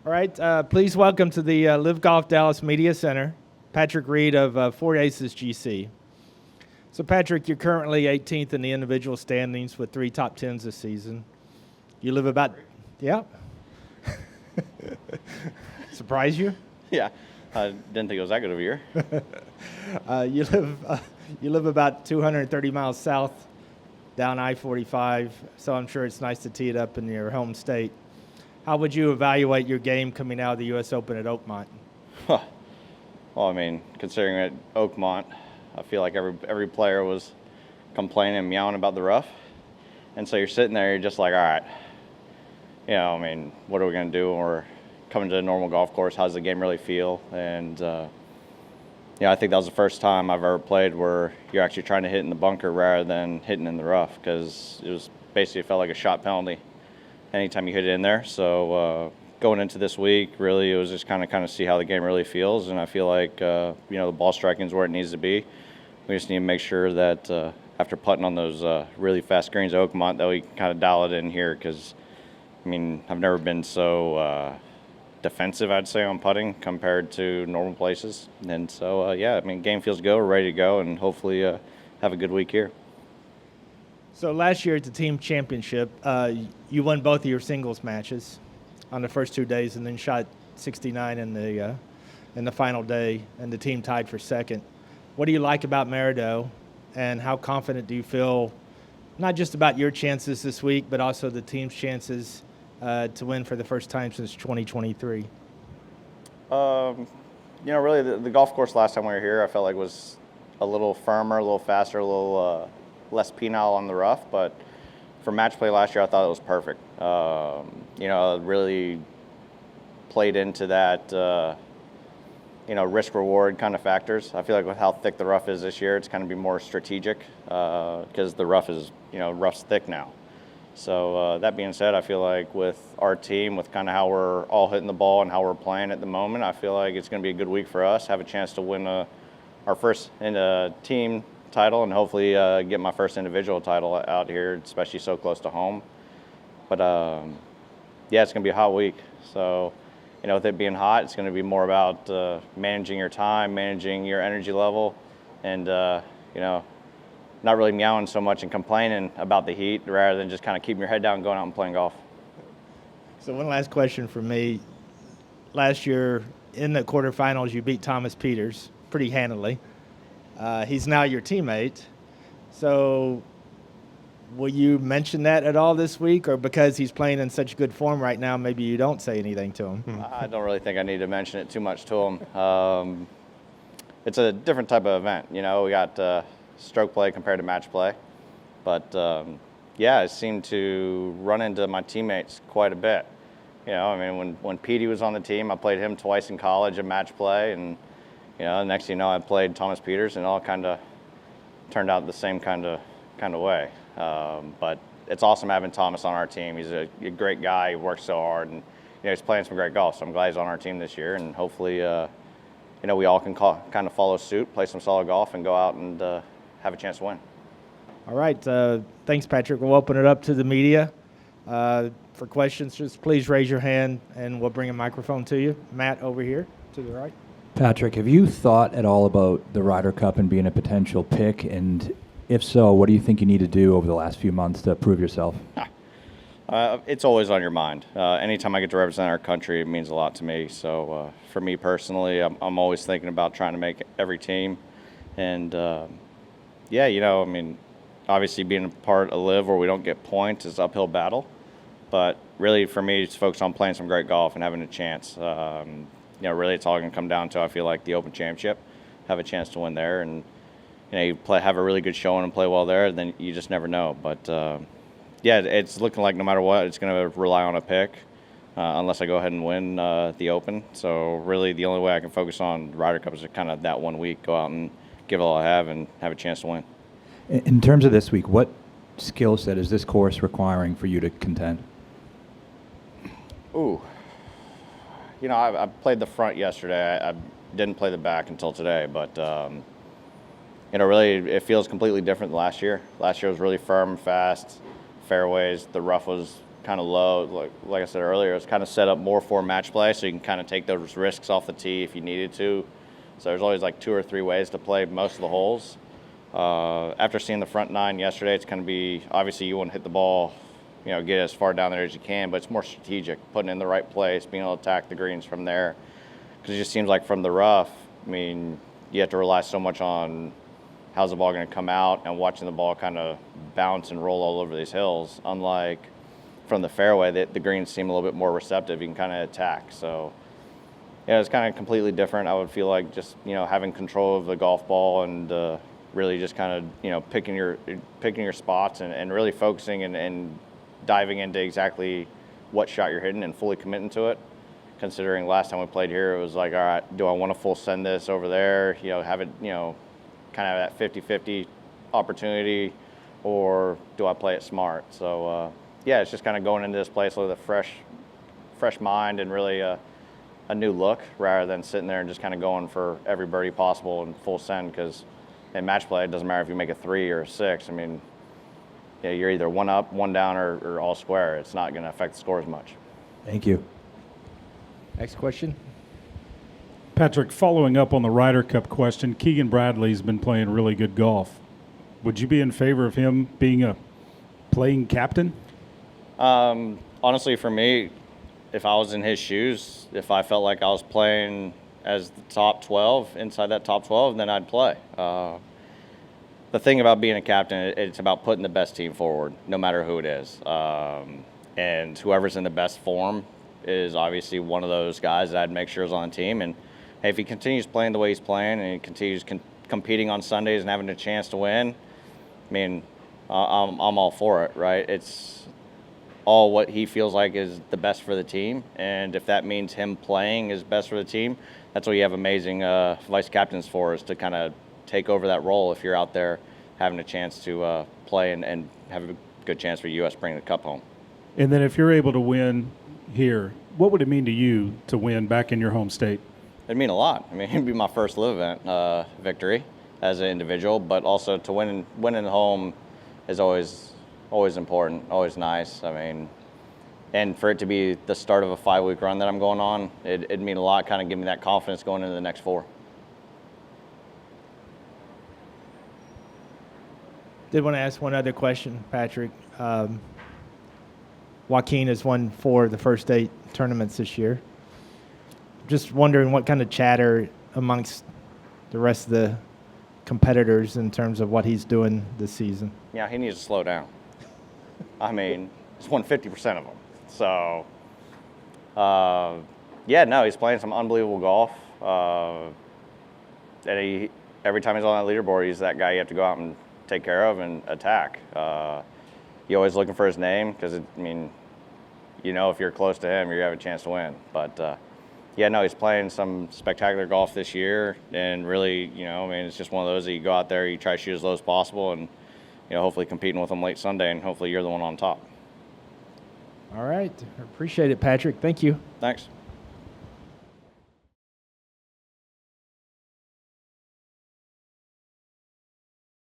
All right, please welcome to the LIV Golf Dallas Media Center, Patrick Reed of Four Aces GC. So, Patrick, you're currently 18th in the individual standings with 3 top 10s this season. You live about, yeah. Surprise you? Yeah, I didn't think it was that good of a year. You live about 230 miles south down I-45, so I'm sure it's nice to tee it up in your home state. How would you evaluate your game coming out of the U.S. Open at Oakmont? Well, I mean, considering at Oakmont, I feel like every player was complaining and meowing about the rough. And so you're sitting there, you're just like, all right, what are we going to do when we're coming to a normal golf course? How does the game really feel? And, I think that was the first time I've ever played where you're actually trying to hit in the bunker rather than hitting in the rough, because it felt like a shot penalty anytime you hit it in there. So going into this week, really, it was just kind of see how the game really feels. And I feel like, the ball striking is where it needs to be. We just need to make sure that after putting on those really fast greens at Oakmont, that we kind of dial it in here, because, I've never been so defensive, I'd say, on putting compared to normal places. And so, game feels good. We're ready to go, and hopefully have a good week here. So last year at the team championship, you won both of your singles matches on the first 2 days, and then shot 69 in the final day, and the team tied for second. What do you like about Merido, and how confident do you feel, not just about your chances this week, but also the team's chances to win for the first time since 2023? Really the golf course last time we were here, I felt like was a little firmer, a little faster, a little less penile on the rough, but for match play last year, I thought it was perfect. Really played into that, risk-reward kind of factors. I feel like with how thick the rough is this year, it's going to be more strategic because the rough is, rough's thick now. So that being said, I feel like with our team, with kind of how we're all hitting the ball and how we're playing at the moment, I feel like it's going to be a good week for us, have a chance to win our first team title, and hopefully get my first individual title out here, especially so close to home. But it's going to be a hot week. So, with it being hot, it's going to be more about managing your time, managing your energy level, and not really meowing so much and complaining about the heat, rather than just kind of keeping your head down and going out and playing golf. So one last question from me. Last year in the quarterfinals, you beat Thomas Pieters pretty handily. He's now your teammate. So will you mention that at all this week, or because he's playing in such good form right now, maybe you don't say anything to him? I don't really think I need to mention it too much to him. It's a different type of event. We got stroke play compared to match play. But, I seem to run into my teammates quite a bit. When Petey was on the team, I played him twice in college in match play, and next thing you know, I played Thomas Pieters, and it all kind of turned out the same kind of way. But it's awesome having Thomas on our team. He's a great guy. He works so hard, and he's playing some great golf. So I'm glad he's on our team this year, and hopefully, we all can kind of follow suit, play some solid golf, and go out and have a chance to win. All right. Thanks, Patrick. We'll open it up to the media. For questions, just please raise your hand, and we'll bring a microphone to you. Matt, over here to the right. Patrick, have you thought at all about the Ryder Cup and being a potential pick? And if so, what do you think you need to do over the last few months to prove yourself? It's always on your mind. Anytime I get to represent our country, it means a lot to me. So for me personally, I'm always thinking about trying to make every team. And, obviously being a part of LIV where we don't get points is an uphill battle. But really, for me, it's focused on playing some great golf and having a chance. Really it's all going to come down to, I feel like, the Open Championship, have a chance to win there. And, have a really good showing and play well there, then you just never know. But, it's looking like no matter what, it's going to rely on a pick unless I go ahead and win the Open. So really the only way I can focus on the Ryder Cup is to kind of that 1 week, go out and give it all I have and have a chance to win. In terms of this week, what skill set is this course requiring for you to contend? Ooh. I played the front yesterday. I didn't play the back until today, but really it feels completely different than last year. Last year was really firm, fast, fairways. The rough was kind of low. Like I said earlier, it's kind of set up more for match play, so you can kind of take those risks off the tee if you needed to. So there's always like 2 or 3 ways to play most of the holes. After seeing the front 9 yesterday, it's going to be, obviously you want to hit the ball, get as far down there as you can, but it's more strategic, putting it in the right place, being able to attack the greens from there. Because it just seems like from the rough, you have to rely so much on how's the ball going to come out and watching the ball kind of bounce and roll all over these hills. Unlike from the fairway, the greens seem a little bit more receptive. You can kind of attack. So, yeah, it's kind of completely different. I would feel like just, having control of the golf ball and really just kind of, picking your spots and really focusing and diving into exactly what shot you're hitting and fully committing to it. Considering last time we played here, it was like, all right, do I want to full send this over there, have it, kind of that 50-50 opportunity, or do I play it smart? So, yeah, it's just kind of going into this place with a fresh mind and really a new look rather than sitting there and just kind of going for every birdie possible and full send, because in match play, it doesn't matter if you make a 3 or a 6. You're either 1 up, 1 down, or all square. It's not going to affect the score as much. Thank you. Next question. Patrick, following up on the Ryder Cup question, Keegan Bradley's been playing really good golf. Would you be in favor of him being a playing captain? Honestly, for me, if I was in his shoes, if I felt like I was playing as the top 12, inside that top 12, then I'd play. The thing about being a captain, it's about putting the best team forward, no matter who it is. And whoever's in the best form is obviously one of those guys that I'd make sure is on the team. And hey, if he continues playing the way he's playing and he continues competing on Sundays and having a chance to win, I'm all for it, right? It's all what he feels like is the best for the team. And if that means him playing is best for the team, that's what you have amazing vice captains for, is to kind of take over that role if you're out there having a chance to play and have a good chance for U.S. bringing the cup home. And then if you're able to win here, what would it mean to you to win back in your home state? It'd mean a lot. It'd be my first LIV event victory as an individual, but also to win at home is always important, always nice. And for it to be the start of a 5-week run that I'm going on, it'd mean a lot, kind of give me that confidence going into the next 4. Did want to ask one other question, Patrick. Joaquín has won 4 of the first 8 tournaments this year. Just wondering what kind of chatter amongst the rest of the competitors in terms of what he's doing this season. Yeah, he needs to slow down. He's won 50% of them. So, he's playing some unbelievable golf. And every time he's on that leaderboard, he's that guy you have to go out and take care of and attack. You're always looking for his name because, if you're close to him, you have a chance to win. But, he's playing some spectacular golf this year. And really, it's just one of those that you go out there, you try to shoot as low as possible, and, hopefully competing with him late Sunday, and hopefully you're the one on top. All right. Appreciate it, Patrick. Thank you. Thanks.